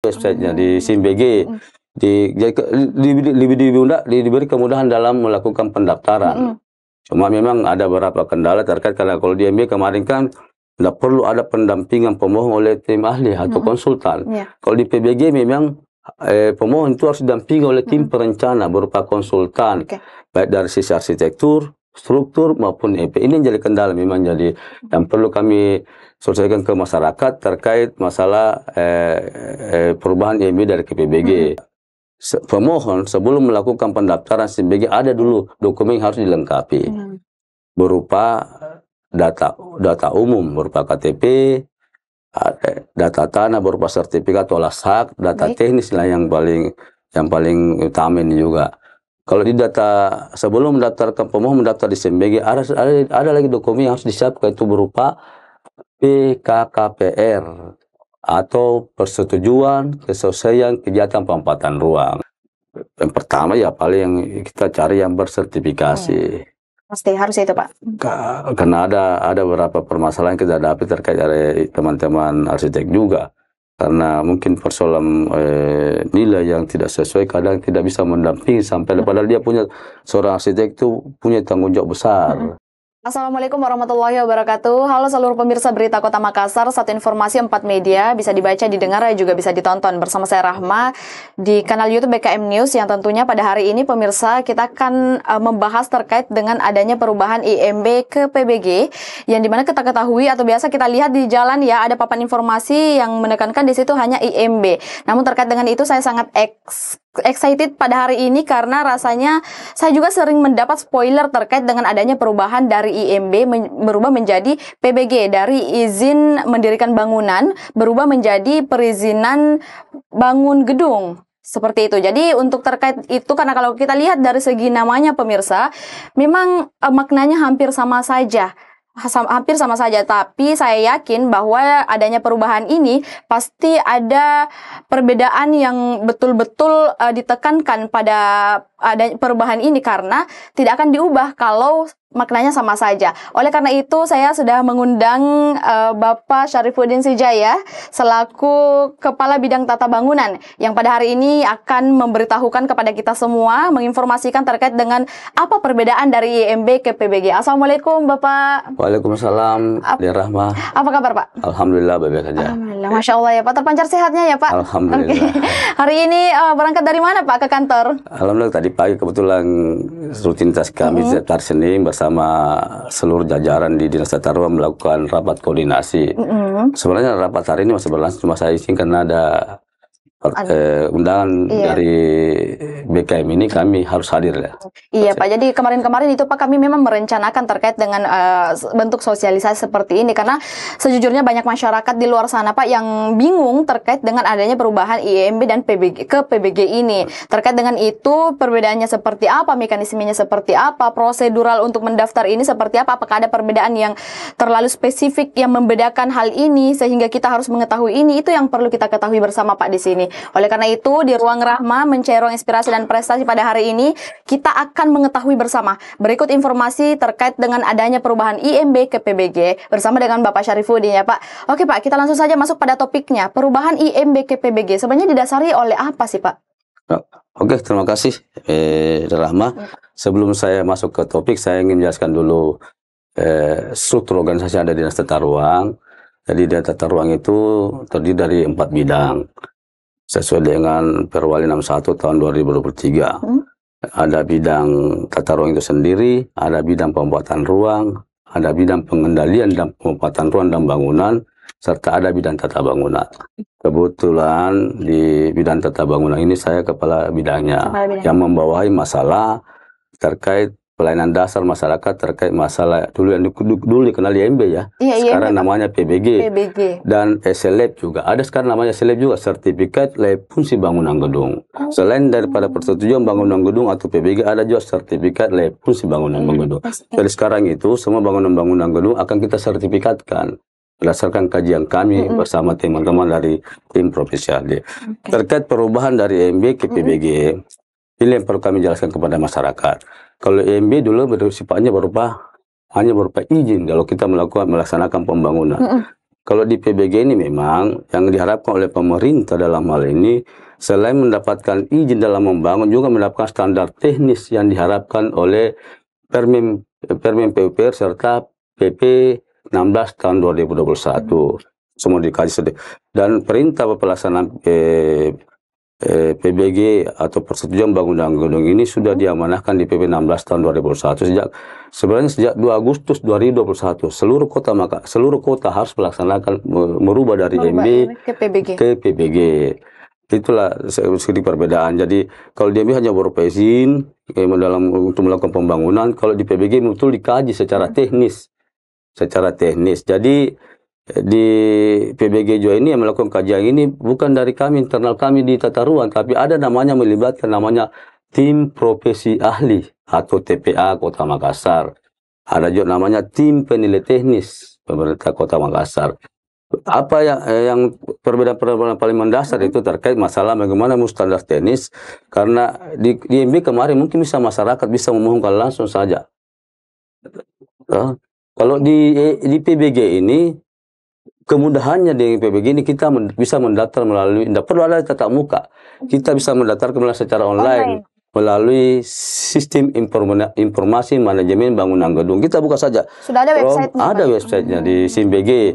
websitenya di SIMBG. Diberi kemudahan dalam melakukan pendaftaran. Cuma memang ada beberapa kendala terkait karena kalau di MB kemarin kan tidak perlu ada pendampingan pemohon oleh tim ahli atau konsultan. Kalau di PBG memang pemohon itu harus didampingi oleh tim perencana berupa konsultan, baik dari sisi arsitektur, struktur maupun EP. Ini yang jadi kendala memang jadi yang perlu kami selesaikan ke masyarakat terkait masalah perubahan IMB dari ke PBG. Pemohon sebelum melakukan pendaftaran SIMBG ada dulu dokumen yang harus dilengkapi berupa data umum berupa KTP, data tanah berupa sertifikat olah hak, data teknis lah yang paling utama ini juga. Kalau di data sebelum mendaftarkan pemohon mendaftar di SIMBG ada lagi dokumen yang harus disiapkan, itu berupa PKKPR atau persetujuan keselesaian kegiatan pemanfaatan ruang. Yang pertama ya paling kita cari yang bersertifikasi. Pasti harus itu, Pak. Karena ada beberapa permasalahan kita hadapi terkait dari teman-teman arsitek juga. Karena mungkin persoalan nilai yang tidak sesuai kadang tidak bisa mendampingi sampai padahal dia punya seorang arsitek itu punya tanggung jawab besar. Assalamualaikum warahmatullahi wabarakatuh. Halo seluruh pemirsa Berita Kota Makassar. Satu informasi 4 media bisa dibaca, didengar, dan juga bisa ditonton. Bersama saya Rahma di kanal YouTube BKM News yang tentunya pada hari ini pemirsa kita akan membahas terkait dengan adanya perubahan IMB ke PBG yang dimana kita ketahui atau biasa kita lihat di jalan ya ada papan informasi yang menekankan di situ hanya IMB. Namun terkait dengan itu saya sangat excited pada hari ini karena rasanya saya juga sering mendapat spoiler terkait dengan adanya perubahan dari IMB berubah menjadi PBG, dari izin mendirikan bangunan berubah menjadi perizinan bangun gedung. Seperti itu. Jadi untuk terkait itu karena kalau kita lihat dari segi namanya pemirsa memang maknanya hampir sama saja. Tapi saya yakin bahwa adanya perubahan ini pasti ada perbedaan yang betul-betul ditekankan pada adanya perubahan ini karena tidak akan diubah kalau maknanya sama saja. Oleh karena itu saya sudah mengundang Bapak Syarifuddin Sijaya selaku Kepala Bidang Tata Bangunan yang pada hari ini akan memberitahukan kepada kita semua, menginformasikan terkait dengan apa perbedaan dari IMB ke PBG. Assalamualaikum Bapak. Waalaikumsalam, Rahma. Apa kabar Pak? Alhamdulillah baik saja. Alhamdulillah, Masya Allah ya Pak. Terpancar sehatnya ya Pak? Alhamdulillah. Hari ini berangkat dari mana Pak ke kantor? Alhamdulillah tadi pagi kebetulan rutinitas kami setiap hari Senin bersama seluruh jajaran di Dinas Tata Ruang melakukan rapat koordinasi. Sebenarnya rapat hari ini masih berlangsung, cuma saya izin karena ada undangan dari BKM ini kami harus hadir ya. Iya Pak, jadi kemarin-kemarin itu Pak kami memang merencanakan terkait dengan bentuk sosialisasi seperti ini karena sejujurnya banyak masyarakat di luar sana Pak yang bingung terkait dengan adanya perubahan IMB dan PBG ke PBG ini. Terkait dengan itu perbedaannya seperti apa, mekanismenya seperti apa, prosedural untuk mendaftar ini seperti apa, apakah ada perbedaan yang terlalu spesifik yang membedakan hal ini sehingga kita harus mengetahui ini, itu yang perlu kita ketahui bersama Pak di sini. Oleh karena itu, di Ruang Rahma, mencari ruang inspirasi dan prestasi pada hari ini, kita akan mengetahui bersama. Berikut informasi terkait dengan adanya perubahan IMB ke PBG bersama dengan Bapak Syarifuddin ya Pak. Oke Pak, kita langsung saja masuk pada topiknya. Perubahan IMB ke PBG sebenarnya didasari oleh apa sih Pak? Oke, terima kasih Rahma. Sebelum saya masuk ke topik, saya ingin menjelaskan dulu struktur organisasi yang ada di Dinas Tata Ruang. Jadi Dinas Tata Ruang itu terdiri dari 4 bidang. Sesuai dengan Perwali 61 tahun 2023. Ada bidang tata ruang itu sendiri, ada bidang pembuatan ruang, ada bidang pengendalian dan pemanfaatan ruang dan bangunan, serta ada bidang tata bangunan. Kebetulan di bidang tata bangunan ini saya kepala bidangnya yang membawahi masalah terkait pelayanan dasar masyarakat terkait masalah dulu yang dulu dikenal IMB ya. Sekarang namanya PBG. Dan SLAB juga. Ada sekarang namanya SLAB juga, sertifikat layak fungsi bangunan gedung. Selain daripada persetujuan bangunan gedung atau PBG, ada juga sertifikat layak fungsi bangunan gedung. Jadi sekarang itu semua bangunan-bangunan gedung akan kita sertifikatkan berdasarkan kajian kami bersama teman-teman dari tim profesional. Terkait perubahan dari IMB ke PBG, ini yang perlu kami jelaskan kepada masyarakat. Kalau IMB dulu sifatnya hanya berupa izin kalau kita melaksanakan pembangunan. kalau di PBG ini memang yang diharapkan oleh pemerintah dalam hal ini, selain mendapatkan izin dalam membangun, juga mendapatkan standar teknis yang diharapkan oleh Permen PUPR serta PP 16 tahun 2021. Semua dikaji sedih. Dan perintah pelaksanaan PBG atau persetujuan bangunan gedung ini sudah diamanahkan di PP 16 tahun 2021 sejak 2 Agustus 2021 seluruh kota harus melaksanakan merubah dari MB ke PBG. Itulah sedikit perbedaan. Jadi kalau di MB hanya berupa izin untuk melakukan pembangunan, kalau di PBG betul dikaji secara teknis. Jadi di PBG juga ini yang melakukan kajian ini bukan dari kami, internal kami di Tata Ruang, tapi ada melibatkan namanya tim profesi ahli atau TPA Kota Makassar. Ada juga namanya tim penilai teknis pemerintah Kota Makassar. Apa yang perbedaan paling mendasar itu terkait masalah bagaimana standar teknis, karena di MB kemarin mungkin bisa masyarakat bisa memohonkan langsung saja. Kalau di PBG ini kemudahannya di PBG ini kita bisa mendaftar melalui, tidak perlu ada tatap muka. Kita bisa mendaftar secara online melalui sistem informasi manajemen bangunan gedung. Kita buka saja. Sudah ada websitenya. Ada websitenya di SIMBG.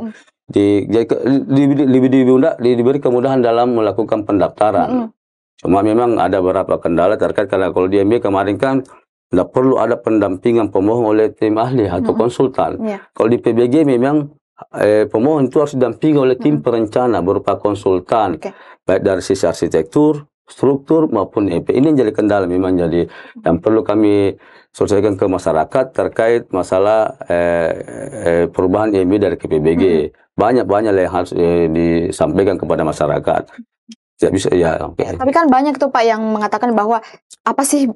Diberi kemudahan dalam melakukan pendaftaran. Cuma memang ada beberapa kendala terkait, karena kalau di MB kemarin kan tidak perlu ada pendampingan pemohon oleh tim ahli atau konsultan. Kalau di PBG memang pemohon itu harus didampingi oleh tim perencana berupa konsultan, baik dari sisi arsitektur, struktur maupun EP. Ini yang jadi kendala memang, jadi yang perlu kami selesaikan ke masyarakat terkait masalah perubahan EMB dari ke PBG. Banyak yang harus disampaikan kepada masyarakat. Tidak bisa Tapi kan banyak tuh Pak yang mengatakan bahwa apa sih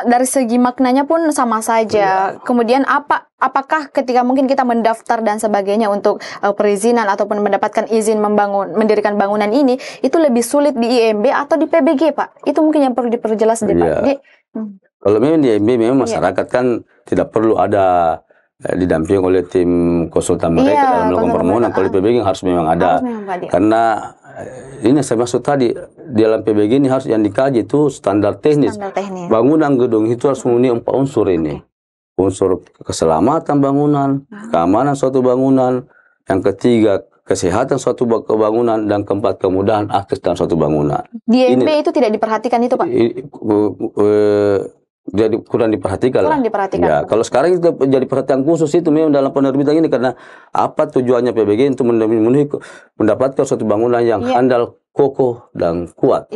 dari segi maknanya pun sama saja. Kemudian apakah ketika mungkin kita mendaftar dan sebagainya untuk perizinan ataupun mendapatkan izin mendirikan bangunan ini, itu lebih sulit di IMB atau di PBG, Pak? Itu mungkin yang perlu diperjelas deh, Pak. Jadi, kalau memang di IMB memang masyarakat kan tidak perlu ada didampingi oleh tim konsultan mereka dalam melakukan permohonan. Kalau di PBG harus memang ada. Karena ini saya maksud tadi, di dalam PBG ini harus yang dikaji itu standar teknis. Bangunan gedung itu harus memenuhi 4 unsur ini. Unsur keselamatan bangunan, keamanan suatu bangunan, yang ketiga kesehatan suatu bangunan, dan keempat kemudahan akses dalam suatu bangunan. Di IMB itu tidak diperhatikan itu, Pak? Jadi kurang diperhatikan. Ya, kalau sekarang itu jadi perhatian khusus itu memang dalam penerbitan ini, karena apa tujuannya PBG untuk mendapatkan suatu bangunan yang handal, kokoh dan kuat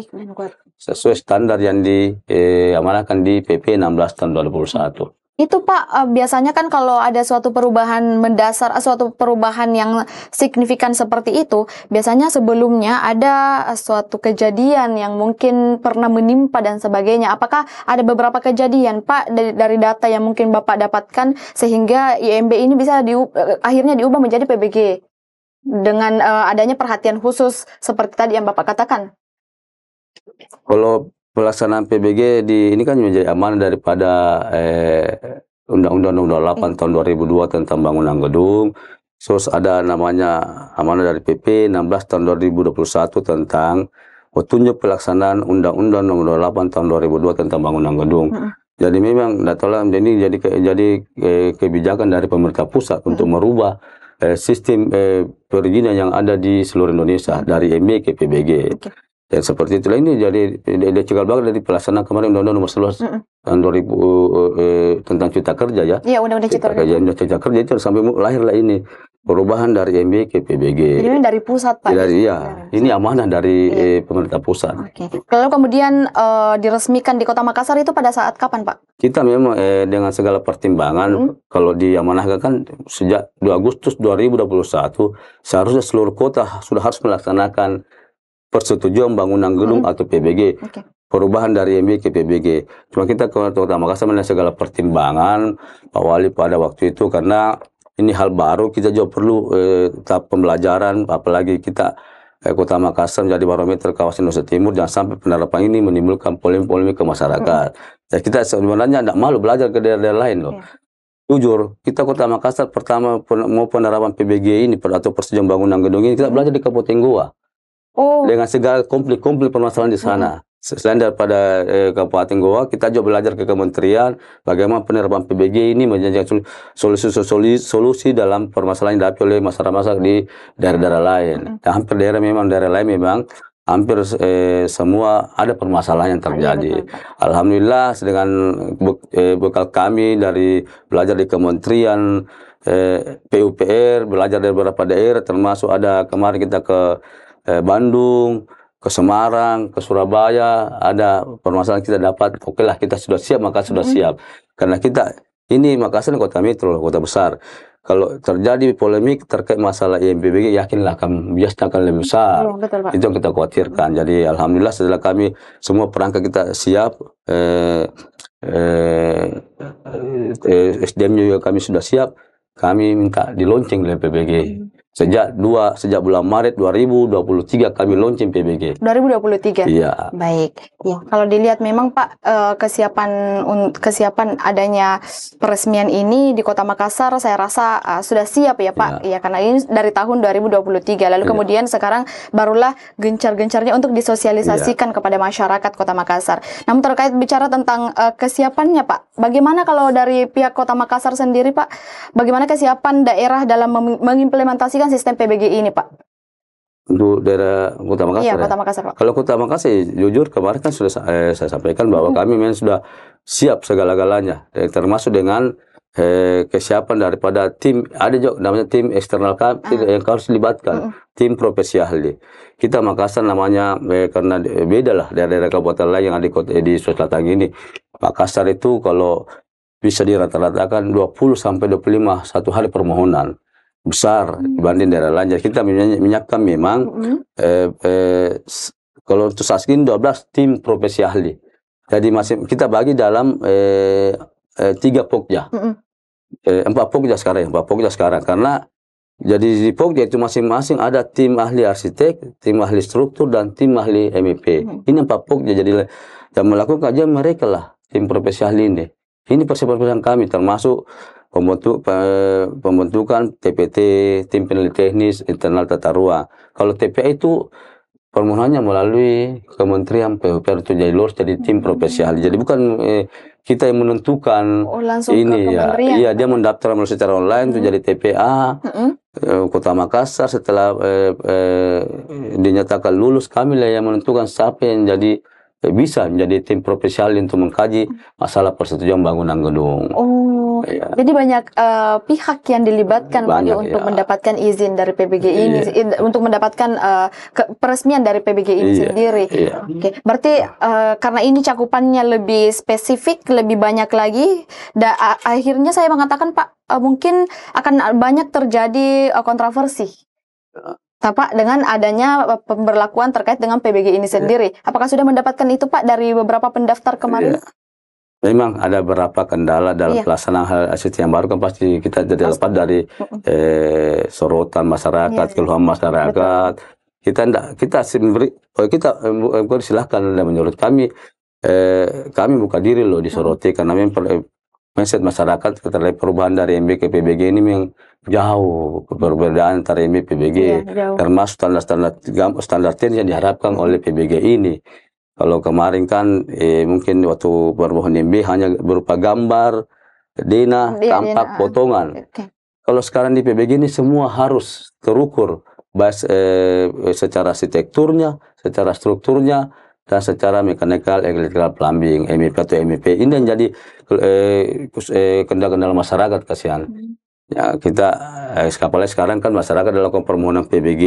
sesuai standar yang diamanahkan di PP 16 tahun 2021. Itu Pak, biasanya kan kalau ada suatu perubahan mendasar, suatu perubahan yang signifikan seperti itu, biasanya sebelumnya ada suatu kejadian yang mungkin pernah menimpa dan sebagainya. Apakah ada beberapa kejadian Pak dari data yang mungkin Bapak dapatkan sehingga IMB ini bisa akhirnya diubah menjadi PBG dengan adanya perhatian khusus seperti tadi yang Bapak katakan? Kalau pelaksanaan PBG ini kan menjadi amanah daripada Undang-Undang Nomor 8 tahun 2002 tentang bangunan gedung. Terus ada namanya amanah dari PP 16 tahun 2021 tentang petunjuk pelaksanaan Undang-Undang Nomor 8 tahun 2002 tentang bangunan gedung. Jadi memang jadi kebijakan dari pemerintah pusat untuk merubah sistem perizinan yang ada di seluruh Indonesia dari MB ke PBG. Dan seperti itulah ini jadi cekal banget dari pelaksanaan kemarin Undang-Undang Nomor 11 tahun 2000 tentang Cipta Kerja ya. Iya, Undang-Undang Cipta Kerja. Cipta Kerja itu sampai lahirlah ini perubahan dari MB ke PBG. Jadi dari pusat Pak. Ini amanah dari pemerintah pusat. Lalu kemudian diresmikan di Kota Makassar itu pada saat kapan Pak? Kita memang dengan segala pertimbangan kalau diamanahkan kan sejak 2 Agustus 2021 seharusnya seluruh kota sudah harus melaksanakan persetujuan bangunan gedung atau PBG. Perubahan dari MB ke PBG. Cuma kita ke Kota Makassar dengan segala pertimbangan Pak Wali pada waktu itu, karena ini hal baru, kita juga perlu tahap pembelajaran, apalagi kita Kota Makassar menjadi barometer kawasan Indonesia Timur, jangan sampai penerapan ini menimbulkan polemik ke masyarakat. Ya, kita sebenarnya tidak malu belajar ke daerah-daerah lain loh. jujur, kita Kota Makassar pertama mau penerapan PBG ini atau persetujuan bangunan gedung ini, kita belajar di Kabupaten Goa. Oh. Dengan segala konflik permasalahan di sana. Selain daripada Kabupaten Goa, kita juga belajar ke kementerian bagaimana penerapan PBG ini menjadi solusi dalam permasalahan yang dihadapi oleh masyarakat di daerah-daerah lain. Dan hampir daerah lain memang hampir semua ada permasalahan yang terjadi. Alhamdulillah dengan bekal kami dari belajar di kementerian, PUPR, belajar dari beberapa daerah, termasuk ada kemarin kita ke Bandung, ke Semarang, ke Surabaya, ada permasalahan kita dapat, oke lah kita sudah siap, maka sudah siap. Karena kita, ini Makassar kota metro, kota besar. Kalau terjadi polemik terkait masalah IMPBG, yakinlah biasanya akan lebih besar. Betul, Pak. Itu yang kita khawatirkan. Jadi alhamdulillah setelah kami semua perangkat kita siap, SDM juga kami sudah siap, kami minta di launching oleh PBG. Sejak bulan Maret 2023 kami launching PBG. 2023. Iya. Baik. Ya, kalau dilihat memang Pak, kesiapan adanya peresmian ini di Kota Makassar saya rasa sudah siap ya Pak. Ya, karena ini dari tahun 2023. Lalu kemudian sekarang barulah gencar-gencarnya untuk disosialisasikan kepada masyarakat Kota Makassar. Namun terkait bicara tentang kesiapannya Pak, bagaimana kalau dari pihak Kota Makassar sendiri Pak? Bagaimana kesiapan daerah dalam mengimplementasikan sistem PBG ini, Pak? Untuk daerah Kota Makassar. Iya, Kota Makassar, Pak. Kalau Kota Makassar, jujur kemarin kan sudah saya sampaikan bahwa kami memang sudah siap segala-galanya, termasuk dengan kesiapan daripada tim. Ada juga namanya tim eksternal yang harus dilibatkan, tim profesi ahli. Kita Makassar namanya karena beda lah daerah-daerah kabupaten lain yang ada di Sulawesi Selatan ini. Makassar itu kalau bisa dirata-ratakan 20 sampai 25 satu hari permohonan. Besar dibanding daerah lain. Jadi kita menyiapkan memang kalau untuk saat ini 12 tim profesi ahli. Jadi kita bagi dalam 3 pokja. 4 pokja sekarang karena jadi di pokja itu masing-masing ada tim ahli arsitek, tim ahli struktur dan tim ahli MEP. Ini 4 pokja, jadi yang melakukan kajian mereka lah tim profesi ahli ini. Ini persiapan kami termasuk pembentukan TPT, tim peneliti teknis internal tata ruang. Kalau TPA itu permohonannya melalui Kementerian PUPR itu jadi tim profesi ahli. Jadi bukan kita yang menentukan ini ya. Iya, dia mendaftar melalui secara online itu jadi TPA Kota Makassar. Setelah dinyatakan lulus, kami lah yang menentukan siapa yang jadi bisa menjadi tim profesional untuk mengkaji masalah persetujuan bangunan gedung. Oh, jadi banyak pihak yang dilibatkan untuk mendapatkan izin dari PBG ini, untuk mendapatkan peresmian dari PBG ini sendiri. Oke, berarti karena ini cakupannya lebih spesifik, lebih banyak lagi, akhirnya saya mengatakan Pak, mungkin akan banyak terjadi kontroversi. Pak, dengan adanya pemberlakuan terkait dengan PBG ini sendiri. Apakah sudah mendapatkan itu Pak dari beberapa pendaftar kemarin? Memang ada beberapa kendala dalam pelaksanaan hal yang baru, kan pasti kita tidak lepas dari sorotan masyarakat, keluhan masyarakat. Kita silahkan menurut kami, kami buka diri loh disoroti karena memang mindset masyarakat terhadap perubahan dari MB ke PBG ini memang jauh perbedaan antara MB PBG, termasuk standar teknis yang diharapkan oleh PBG ini. Kalau kemarin kan mungkin waktu permohonan MB hanya berupa gambar, denah, tampak, potongan. Kalau sekarang di PBG ini semua harus terukur, secara arsitekturnya, secara strukturnya, dan secara mechanical, electrical, plumbing, MEP atau MEP. Ini yang jadi kendala-kendala masyarakat kasihan. Ya, kita apalagi sekarang kan masyarakat dalam permohonan PBG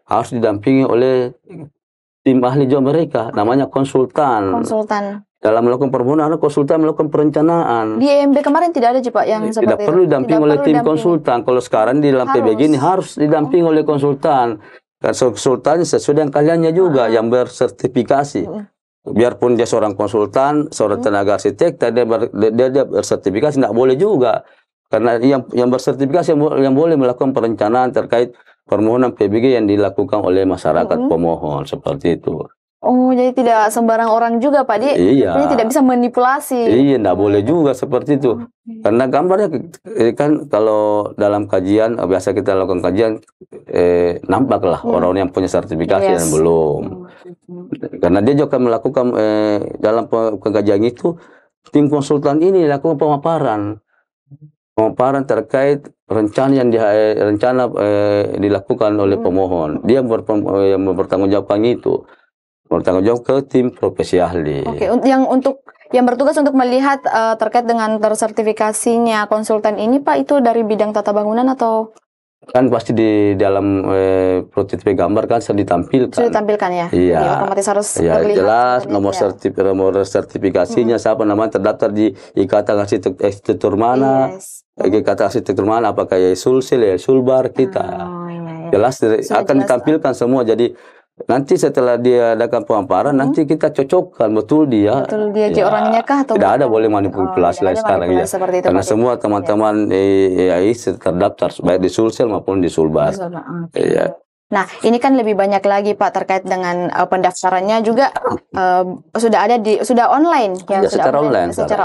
harus didampingi oleh tim ahli juga mereka, namanya konsultan. Dalam melakukan permohonan, konsultan melakukan perencanaan. Di EMB kemarin tidak ada Pak yang seperti tidak perlu didampingi oleh tim konsultan. Kalau sekarang di dalam PBG ini harus didampingi oleh konsultan. Konsultan sesuai dengan keahliannya juga yang bersertifikasi. Biarpun dia seorang konsultan, seorang tenaga arsitek, dia bersertifikasi, tidak boleh juga. Karena yang bersertifikasi yang boleh melakukan perencanaan terkait permohonan PBG yang dilakukan oleh masyarakat pemohon, seperti itu. Oh, jadi tidak sembarang orang juga, Pak. Dia Iya. artinya tidak bisa manipulasi. Iya, enggak boleh juga seperti itu. Karena gambarnya kan kalau dalam kajian biasa kita lakukan kajian nampaklah orang yang punya sertifikasi dan belum. Karena dia juga melakukan dalam pengajian itu tim konsultan ini lakukan pemaparan terkait rencana yang dilakukan oleh pemohon. Dia yang mempertanggungjawabkan itu. Bertanggung jawab ke tim profesi ahli. Oke, yang bertugas untuk melihat terkait dengan tersertifikasinya konsultan ini, Pak, itu dari bidang tata bangunan atau? Kan pasti di dalam prototipe gambar kan sudah ditampilkan. Sudah ditampilkan ya? Iya. Jadi otomatis harus terlihat. Jelas nomor sertifikasinya siapa namanya terdaftar di Ikatan Arsitektur mana, Ikatan Arsitektur mana, apakah ya Sulsel ya Sulbar kita. Jelas akan ditampilkan semua. Jadi nanti setelah dia adakan pemaparan, nanti kita cocokkan betul dia jadi orangnya kah atau tidak ada boleh manipulasi lah sekarang ya. Karena semua teman-teman terdaftar baik di Sulsel maupun di Sulbar. Iya. Nah, ini kan lebih banyak lagi, Pak, terkait dengan pendaftarannya juga sudah online ya, secara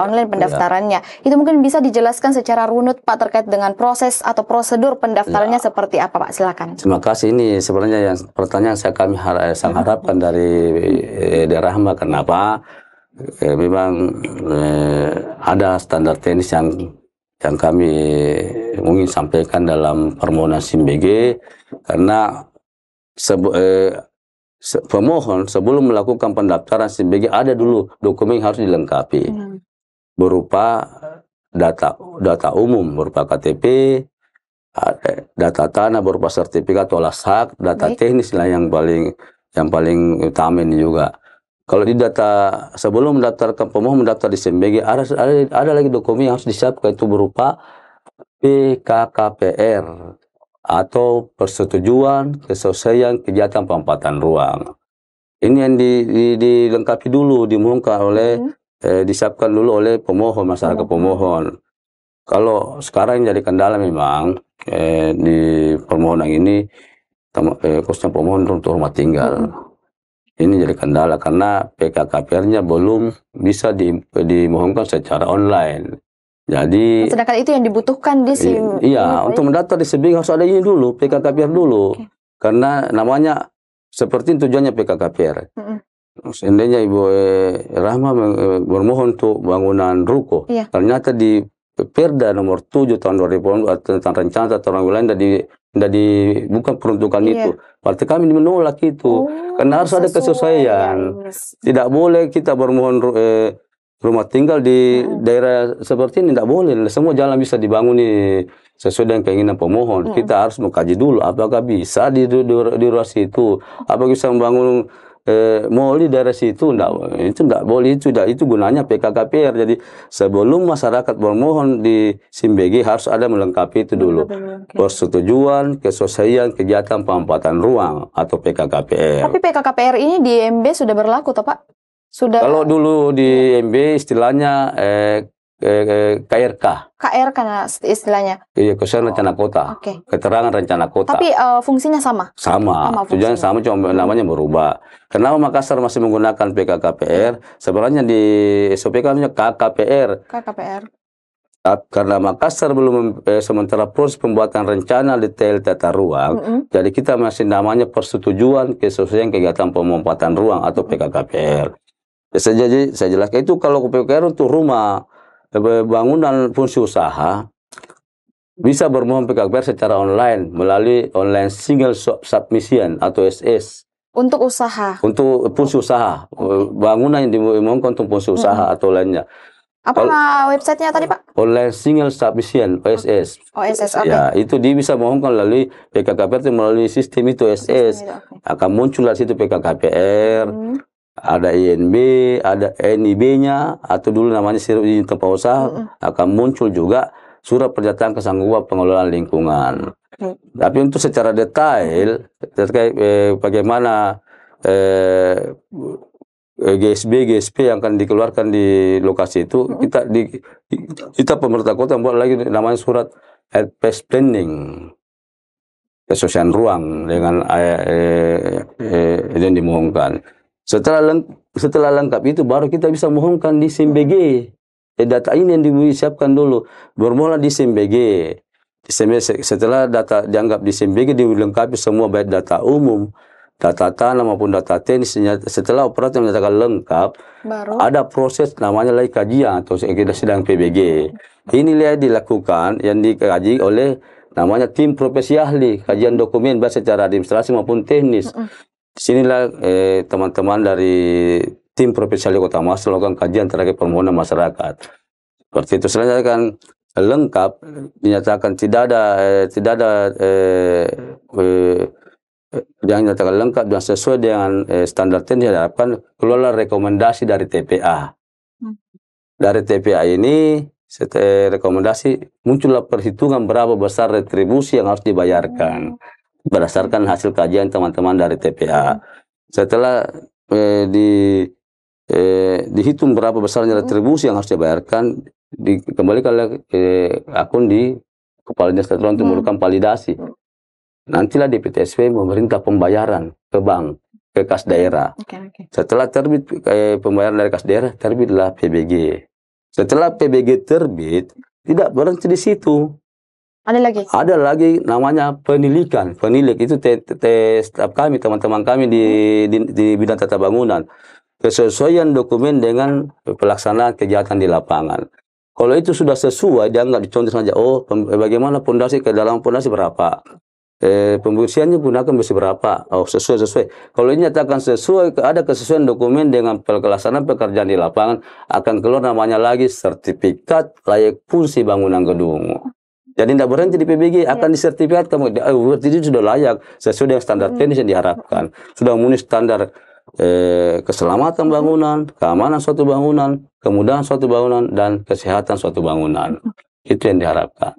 online pendaftarannya. Itu mungkin bisa dijelaskan secara runut, Pak, terkait dengan proses atau prosedur pendaftarannya seperti apa, Pak? Silakan. Terima kasih. Ini sebenarnya yang pertanyaan kami sangat harapkan dari Rahma. Kenapa? Memang ada standar teknis yang kami mungkin sampaikan dalam permohonan SIMBG, karena pemohon sebelum melakukan pendaftaran SIMBG ada dulu dokumen yang harus dilengkapi berupa data umum berupa KTP, data tanah berupa sertifikat olah hak, data teknis lah yang paling utama ini juga. Kalau di data sebelum mendaftarkan pemohon mendaftar di SIMBG ada lagi dokumen yang harus disiapkan, itu berupa PKKPR atau persetujuan keselesaian kegiatan pemanfaatan ruang. Ini yang dilengkapi dulu, dimohonkan oleh disiapkan dulu oleh pemohon, masyarakat pemohon. Kalau sekarang yang jadi kendala memang di permohonan ini khususnya pemohon untuk rumah tinggal. Ini jadi kendala karena PKKPR-nya belum bisa dimohonkan secara online. Jadi sedangkan itu yang dibutuhkan di SIM. Iya, untuk mendaftar di SIMBG harus ada ini dulu, PKKPR dulu. Karena namanya seperti tujuannya PKKPR. Seandainya Ibu Rahma bermohon untuk bangunan ruko, ternyata di Perda nomor 7 tahun 2000 tentang rencana tata ruang wilayah bukan peruntukan itu. Berarti kami menolak itu. Karena harus ada kesesuaian. Tidak boleh kita bermohon rumah tinggal di daerah seperti ini, tidak boleh. Semua jalan bisa dibangun sesuai dengan keinginan pemohon. Kita harus mengkaji dulu apakah bisa di daerah situ, apakah bisa membangun mall di daerah situ. Itu tidak boleh, itu gunanya PKKPR. Jadi sebelum masyarakat bermohon di SIMBG harus ada melengkapi itu dulu. Persetujuan kesesuaian kegiatan pemanfaatan ruang atau PKKPR. Tapi PKKPR ini di MB sudah berlaku toh, Pak? Sudah. Kalau dulu di MB istilahnya KRK. KRK istilahnya. Iya, kesesuaian rencana kota. Keterangan rencana kota. Tapi fungsinya sama. Sama. Tujuannya sama, cuma namanya berubah. Kenapa Makassar masih menggunakan PKKPR? Sebenarnya di SOP kami KKPR. KKPR. Karena Makassar belum sementara proses pembuatan rencana detail tata ruang, jadi kita masih namanya persetujuan kesesuaian kegiatan pemanfaatan ruang atau PKKPR. Jadi saya jelaskan itu kalau PKKPR untuk rumah, bangunan fungsi usaha bisa bermohon PKKPR secara online melalui online single submission atau SS. Untuk usaha. Untuk fungsi usaha, bangunan yang dimohonkan untuk fungsi usaha atau lainnya. Apa websitenya tadi, Pak? Online single submission OSS. OSS, oke. Ya, itu dia bisa mohonkan melalui PKKPR melalui sistem itu SS. Akan muncul dari situ PKKPR. Ada INB, ada NIB-nya, atau dulu namanya surat izin tempat usaha, akan muncul juga surat pernyataan kesanggupan pengelolaan lingkungan. Tapi untuk secara detail terkait bagaimana GSP yang akan dikeluarkan di lokasi itu, kita pemerintah kota buat lagi namanya surat advice planning kesesuaian ruang dengan yang dimohonkan. Setelah lengkap itu baru kita bisa mohonkan di SIMBG. Data ini yang disiapkan dulu. Bermula di SIMBG. Setelah data dianggap di SIMBG, dilengkapi semua baik data umum, data tanah maupun data teknis. Setelah operator menyatakan lengkap, baru ada proses namanya lagi kajian atau kita sedang PBG. Inilah dilakukan yang dikaji oleh namanya tim profesi ahli, kajian dokumen baik secara administrasi maupun teknis. Disinilah teman-teman dari tim profesi ahli Kota Makassar melakukan kajian terkait permohonan masyarakat. Seperti itu. Selanjutnya kan lengkap, dinyatakan tidak ada yang dinyatakan lengkap dan sesuai dengan standar teknis, diharapkan keluarlah rekomendasi dari TPA. Dari TPA ini rekomendasi muncullah perhitungan berapa besar retribusi yang harus dibayarkan berdasarkan hasil kajian teman-teman dari TPA. Setelah dihitung berapa besarnya retribusi yang harus dibayarkan, dikembalikan akun di Kepala Dinas Tata Ruang untuk melakukan validasi. Nantilah DPTSP memerintah pembayaran ke bank, ke kas daerah. Setelah terbit pembayaran dari kas daerah, terbitlah PBG. Setelah PBG terbit, tidak berhenti di situ. Ada lagi namanya penilikan. Penilik itu staf kami, teman-teman kami di bidang tata bangunan. Kesesuaian dokumen dengan pelaksanaan kegiatan di lapangan. Kalau itu sudah sesuai, dianggap dicontoh saja. Oh, bagaimana pondasi, ke dalam pondasi berapa? Pembersihannya gunakan besi berapa? Oh, sesuai. Kalau ini nyatakan sesuai, ada kesesuaian dokumen dengan pelaksanaan pekerjaan di lapangan, akan keluar namanya lagi sertifikat layak fungsi bangunan gedung. Jadi tidak berhenti di PBG, akan disertifikat kamu. Itu sudah layak sesuai dengan standar teknis yang diharapkan. Sudah memenuhi standar keselamatan bangunan, keamanan suatu bangunan, kemudahan suatu bangunan, dan kesehatan suatu bangunan. Itu yang diharapkan.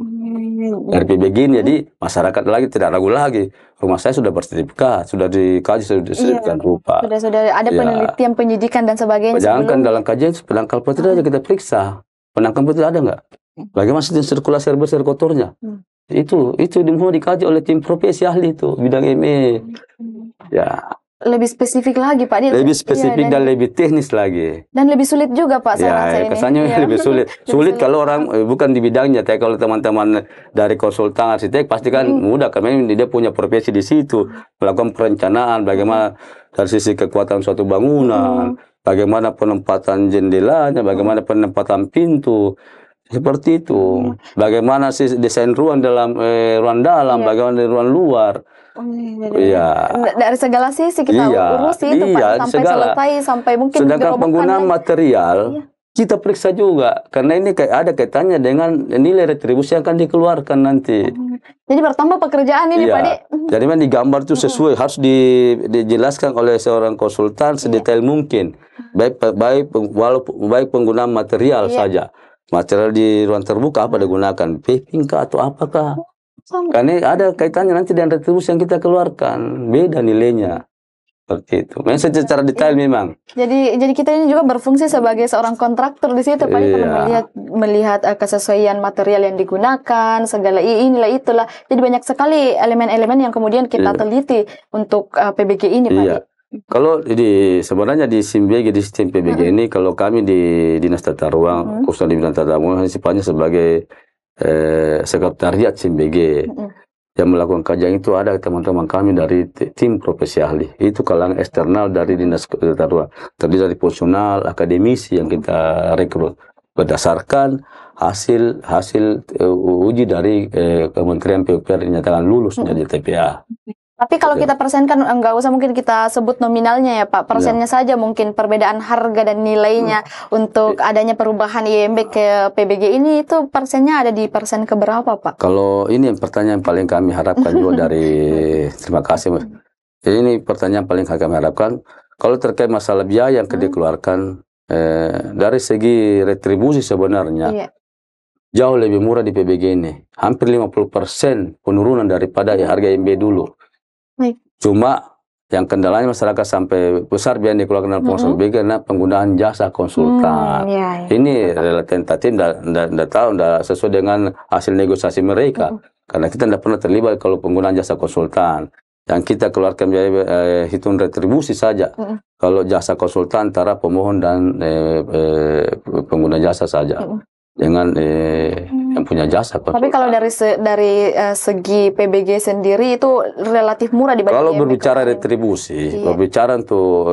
Dari PBG ini, jadi masyarakat lagi tidak ragu lagi. Rumah saya sudah bersertifikat, sudah dikaji, sudah disediakan rupa. Sudah ada penelitian, penyidikan dan sebagainya. Jangan dalam kajian penangkal petir aja kita periksa. Penangkal petir ada nggak? Bagaimana sistem sirkulasi air bersih, air kotornya? Itu mau dikaji oleh tim profesi ahli itu bidang ME. Ya. Lebih spesifik lagi Pak. Lebih spesifik dan lebih teknis lagi. Dan lebih sulit juga Pak saya rasa ini. Kesannya lebih sulit. Sulit kalau orang bukan di bidangnya, tapi kalau teman-teman dari konsultan arsitek pasti kan mudah karena dia punya profesi di situ, melakukan perencanaan bagaimana dari sisi kekuatan suatu bangunan, bagaimana penempatan jendelanya, bagaimana penempatan pintu. Seperti itu. Bagaimana sih desain ruang dalam bagaimana ruang luar. Dari segala sisi kita urusi itu Pak, sampai selesai, sampai mungkin sedangkan penggunaan material kita periksa juga karena ini ada kaitannya dengan nilai retribusi yang akan dikeluarkan nanti. Jadi bertambah pekerjaan ini Pak Di. Jadi memang digambar itu sesuai, harus dijelaskan oleh seorang konsultan sedetail mungkin. Baik penggunaan material saja. Material di ruang terbuka apa digunakan, paving kah atau apakah? Karena ada kaitannya nanti dengan retribusi yang kita keluarkan, beda nilainya. Seperti itu. Memang secara detail memang. Jadi kita ini juga berfungsi sebagai seorang kontraktor di situ Pak, karena melihat kesesuaian material yang digunakan, segala inilah itulah. Jadi banyak sekali elemen-elemen yang kemudian kita teliti untuk PBG ini Pak. Kalau sebenarnya di SIMBG, di sistem PBG ini, kalau kami di Dinas Tata Ruang, khususnya di bidang tata bangunan, sifatnya sebagai sekretariat SIMBG. Yang melakukan kajian itu ada teman-teman kami dari tim profesi ahli. Itu kalangan eksternal dari Dinas Tata Ruang. Terdiri dari fungsional, akademisi yang kita rekrut berdasarkan hasil uji dari Kementerian PUPR dinyatakan lulus menjadi TPA. Tapi kalau kita persenkan, nggak usah mungkin kita sebut nominalnya ya Pak, persennya saja mungkin perbedaan harga dan nilainya untuk adanya perubahan IMB ke PBG ini, itu persennya ada di persen keberapa Pak? Kalau ini pertanyaan paling kami harapkan juga dari, terima kasih Mas. Jadi ini pertanyaan paling kami harapkan, kalau terkait masalah biaya yang dikeluarkan, dari segi retribusi sebenarnya, jauh lebih murah di PBG ini. Hampir 50% penurunan daripada harga IMB dulu. Cuma yang kendalanya masyarakat sampai besar biaya dikeluarkan dalam pengusaha PBG karena penggunaan jasa konsultan. Ini relatif tentatif, tidak tahu, tidak sesuai dengan hasil negosiasi mereka. Karena kita tidak pernah terlibat kalau penggunaan jasa konsultan. yang kita keluarkan biaya hitung retribusi saja. Kalau jasa konsultan antara pemohon dan pengguna jasa saja, dengan yang punya jasa konsultan. Tapi kalau dari segi PBG sendiri itu relatif murah dibanding kalau IMB berbicara kemarin. retribusi, Iya. berbicara untuk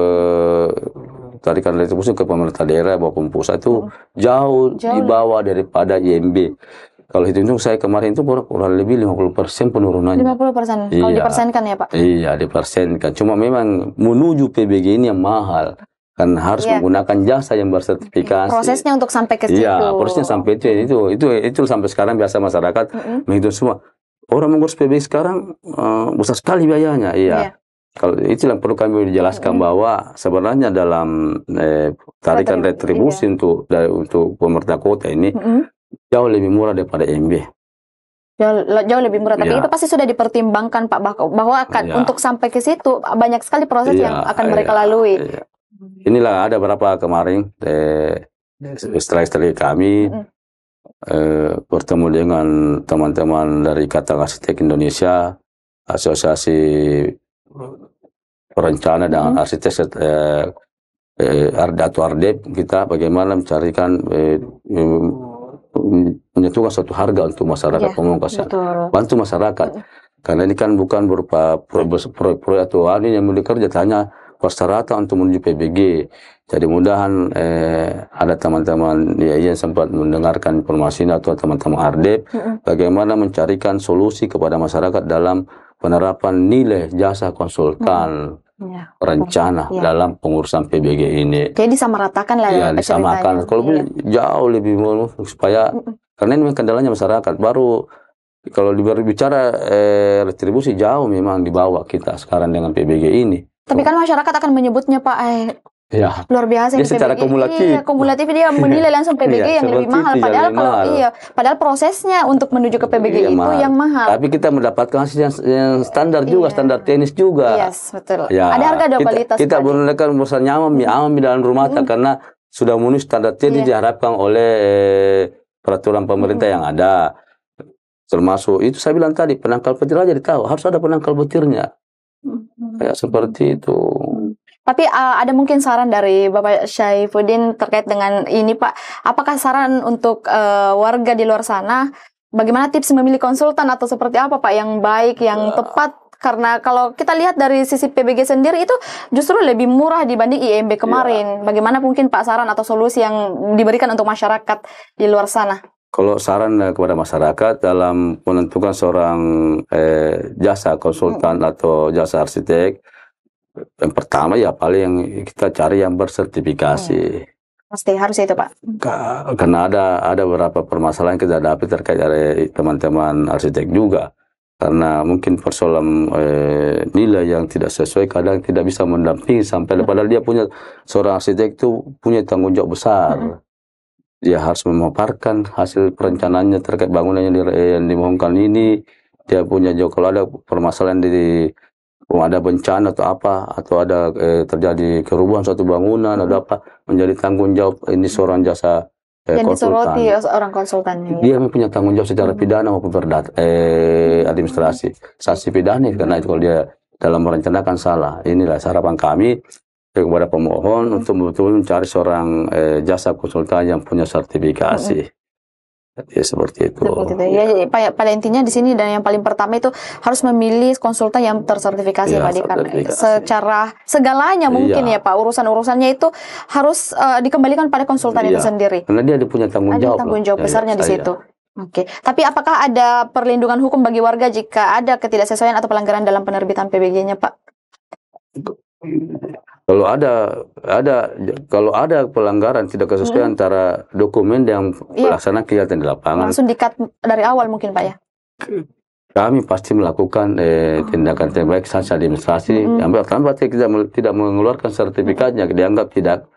tarikan retribusi ke pemerintah daerah maupun pusat itu jauh di bawah daripada IMB. Kalau hitung saya kemarin itu kurang lebih 50% penurunannya. 50%. Iya. Kalau dipersenkan ya Pak? Iya, dipersenkan. Cuma memang menuju PBG ini yang mahal. Kan harus menggunakan jasa yang bersertifikasi. Prosesnya untuk sampai ke situ. Iya, prosesnya sampai itu sampai sekarang biasa masyarakat menghitung semua. Orang mengurus PBG sekarang besar sekali biayanya. Iya. Kalau itu yang perlu kami jelaskan bahwa sebenarnya dalam tarikan retribusi untuk pemerintah kota ini jauh lebih murah daripada IMB. Jauh lebih murah, tapi itu pasti sudah dipertimbangkan Pak bahwa akan untuk sampai ke situ banyak sekali proses yang akan mereka lalui. Inilah ada beberapa kemarin istri kami bertemu dengan teman-teman dari Ikatan Arsitek Indonesia, Asosiasi Perencana dan Arsitek atau Ardep, kita bagaimana mencarikan menyatukan suatu harga untuk masyarakat pemungkasan, bantu masyarakat, karena ini kan bukan berupa proyek atau yang bekerja, hanya persyaratan untuk menuju PBG. Jadi mudahan ada teman-teman yang sempat mendengarkan informasi atau teman-teman Ardep bagaimana mencarikan solusi kepada masyarakat dalam penerapan nilai jasa konsultan perencana dalam pengurusan PBG ini. Jadi disamaratakan lah ya, disamakan. Kalau jauh lebih supaya karena ini kendalanya masyarakat. Baru kalau berbicara retribusi jauh memang dibawa kita sekarang dengan PBG ini. Tapi kan masyarakat akan menyebutnya Pak luar biasa dia secara PBG. Kumulatif dia menilai langsung PBG yang lebih mahal. Padahal padahal prosesnya untuk menuju ke PBG itu yang mahal. Tapi kita mendapatkan hasil yang standar juga, standar teknis juga. Yes, betul. Ada harga dua kualitas. Kita menggunakan bosan nyaman di dalam rumah tangga karena sudah memenuhi standar teknis diharapkan oleh peraturan pemerintah yang ada. Termasuk itu saya bilang tadi, penangkal petir aja ditahu harus ada penangkal petirnya. Kayak seperti itu. Tapi ada mungkin saran dari Bapak Syaifuddin terkait dengan ini Pak. Apakah saran untuk warga di luar sana, bagaimana tips memilih konsultan atau seperti apa Pak yang baik, yang tepat? Karena kalau kita lihat dari sisi PBG sendiri itu justru lebih murah dibanding IMB kemarin. Bagaimana mungkin Pak saran atau solusi yang diberikan untuk masyarakat di luar sana? Kalau saran kepada masyarakat dalam menentukan seorang jasa konsultan atau jasa arsitek, yang pertama ya paling yang kita cari yang bersertifikasi. Pasti harus itu Pak. Karena ada beberapa permasalahan kita hadapi terkait dari teman-teman arsitek juga. Karena mungkin persoalan nilai yang tidak sesuai kadang tidak bisa mendampingi sampai padahal dia punya seorang arsitek itu punya tanggung jawab besar. Dia harus memaparkan hasil perencanaannya terkait bangunannya yang dimohonkan ini. Dia punya jawab kalau ada permasalahan ada bencana atau apa, atau ada terjadi kerubuhan suatu bangunan, ada apa, menjadi tanggung jawab ini seorang jasa konsultan. Yang disoroti orang konsultannya. Dia punya tanggung jawab secara pidana maupun administrasi, sanksi pidana karena itu kalau dia dalam merencanakan salah. Inilah harapan kami kepada pemohon untuk betul-betul mencari seorang jasa konsultan yang punya sertifikasi. Ya seperti itu. Ya, pada intinya di sini dan yang paling pertama itu harus memilih konsultan yang tersertifikasi Pak Adi, karena secara segalanya mungkin ya Pak, urusan-urusannya itu harus dikembalikan pada konsultan itu sendiri. Karena dia punya tanggung jawab. Ada tanggung jawab besarnya di situ. Oke. Tapi apakah ada perlindungan hukum bagi warga jika ada ketidaksesuaian atau pelanggaran dalam penerbitan PBG-nya Pak? Kalau ada pelanggaran tidak kesesuaian antara dokumen yang pelaksanaan kegiatan di lapangan, langsung di-cut dari awal mungkin Pak ya. Kami pasti melakukan tindakan terbaik sanksi administrasi. Yang pertama kita tidak mengeluarkan sertifikatnya, dianggap tidak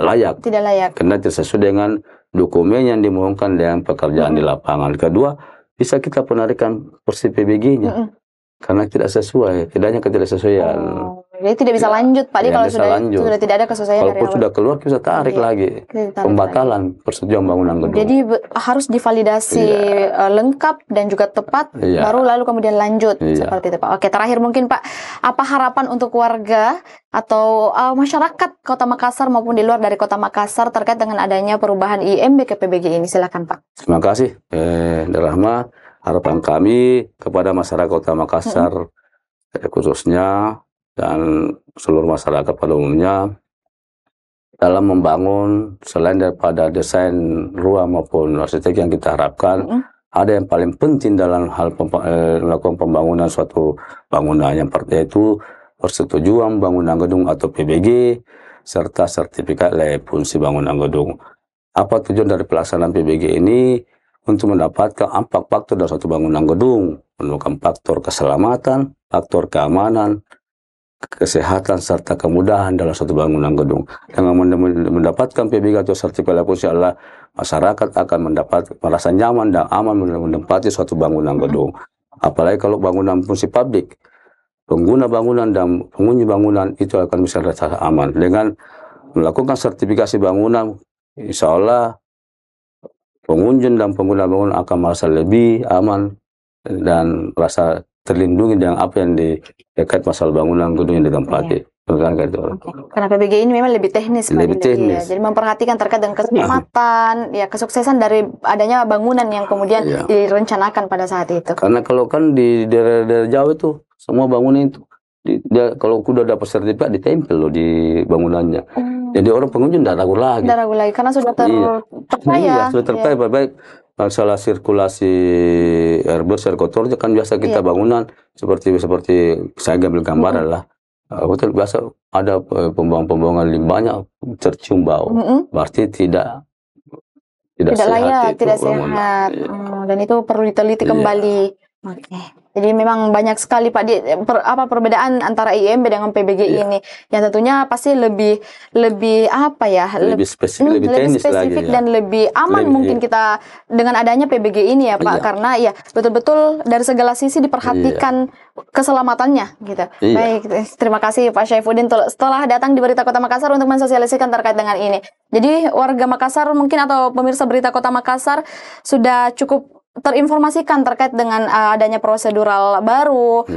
layak. Tidak layak. Karena tidak sesuai dengan dokumen yang dimohonkan dengan pekerjaan di lapangan. Kedua, bisa kita penarikan porsi PBG-nya. Karena tidak sesuai, tidaknya ketidaksesuaian. Jadi tidak bisa lanjut Pak Di, Tidak kalau bisa lanjut. sudah tidak ada kesesuaian dari Walaupun awal. sudah keluar kita tarik Iya. lagi. Kita tarik Pembatalan persetujuan bangunan gedung. Jadi harus divalidasi lengkap dan juga tepat, Iya. baru lalu kemudian lanjut Iya. seperti itu Pak. Oke, terakhir mungkin Pak, apa harapan untuk warga atau masyarakat Kota Makassar maupun di luar dari Kota Makassar terkait dengan adanya perubahan IMB ke PBG ini? Silakan Pak. Terima kasih, Rahma. Harapan kami kepada masyarakat Kota Makassar khususnya dan seluruh masyarakat pada umumnya dalam membangun, selain daripada desain ruang maupun arsitek yang kita harapkan, ada yang paling penting dalam hal melakukan pembangunan suatu bangunan, yang pertama itu persetujuan bangunan gedung atau PBG serta sertifikat layak fungsi bangunan gedung. Apa tujuan dari pelaksanaan PBG ini? Untuk mendapatkan 4 faktor dari suatu bangunan gedung, menemukan faktor keselamatan, faktor keamanan, kesehatan, serta kemudahan dalam suatu bangunan gedung. Dengan mendapatkan PBG atau sertifikat layak fungsi adalah masyarakat akan merasa nyaman dan aman menempati suatu bangunan gedung. Apalagi kalau bangunan fungsi publik, pengguna bangunan dan penghuni bangunan itu akan bisa rasa aman. Dengan melakukan sertifikasi bangunan, insya Allah pengunjung dan pengguna bangunan akan merasa lebih aman dan merasa terlindungi dengan apa yang dekat masalah bangunan gedung yang ditempati. Karena PBG ini memang lebih teknis, lebih teknis. Ya. Jadi memperhatikan terkait dengan keselamatan, ya kesuksesan dari adanya bangunan yang kemudian direncanakan pada saat itu. Karena kalau kan di daerah-daerah Jawa itu semua bangunan itu kalau sudah dapat sertifikat ditempel loh di bangunannya. Jadi orang pengunjung tidak ragu lagi. Tidak ragu lagi karena sudah terpercaya. Iya, sudah terpercaya. Baik masalah sirkulasi air bersih, air kotor kan biasa kita bangunan seperti saya ambil gambar adalah hotel biasa ada pembuangan limbahnya tercium bau. Berarti tidak layak, tidak sehat. Dan itu perlu diteliti kembali. Oke. Jadi memang banyak sekali Pak Di perbedaan antara IMB dengan PBG ini, yang tentunya pasti lebih spesifik, lebih spesifik dan lebih aman mungkin kita dengan adanya PBG ini ya Pak, karena ya betul-betul dari segala sisi diperhatikan keselamatannya gitu. Baik, terima kasih Pak Syaifuddin setelah datang di Berita Kota Makassar untuk mensosialisasikan terkait dengan ini. Jadi warga Makassar mungkin atau pemirsa Berita Kota Makassar sudah cukup terinformasikan terkait dengan adanya prosedural baru,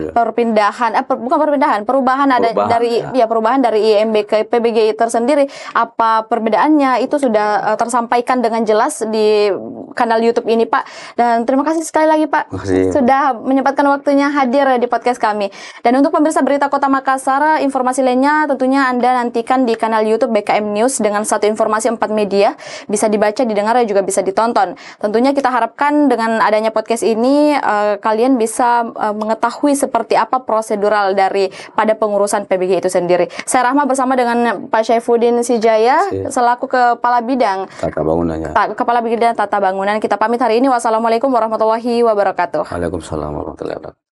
perubahan dari IMB ke PBG tersendiri. Apa perbedaannya itu sudah tersampaikan dengan jelas di kanal YouTube ini Pak. Dan terima kasih sekali lagi Pak sudah menyempatkan waktunya hadir di podcast kami. Dan untuk pemirsa Berita Kota Makassar, informasi lainnya tentunya Anda nantikan di kanal YouTube BKM News dengan satu informasi 4 media, bisa dibaca, didengar dan juga bisa ditonton. Tentunya kita harapkan dengan adanya podcast ini kalian bisa mengetahui seperti apa prosedural pada pengurusan PBG itu sendiri. Saya Rahma bersama dengan Pak Syaifuddin Sijaya selaku Kepala Bidang Tata Bangunan. Kita pamit hari ini. Wassalamualaikum warahmatullahi wabarakatuh. Waalaikumsalam warahmatullahi wabarakatuh.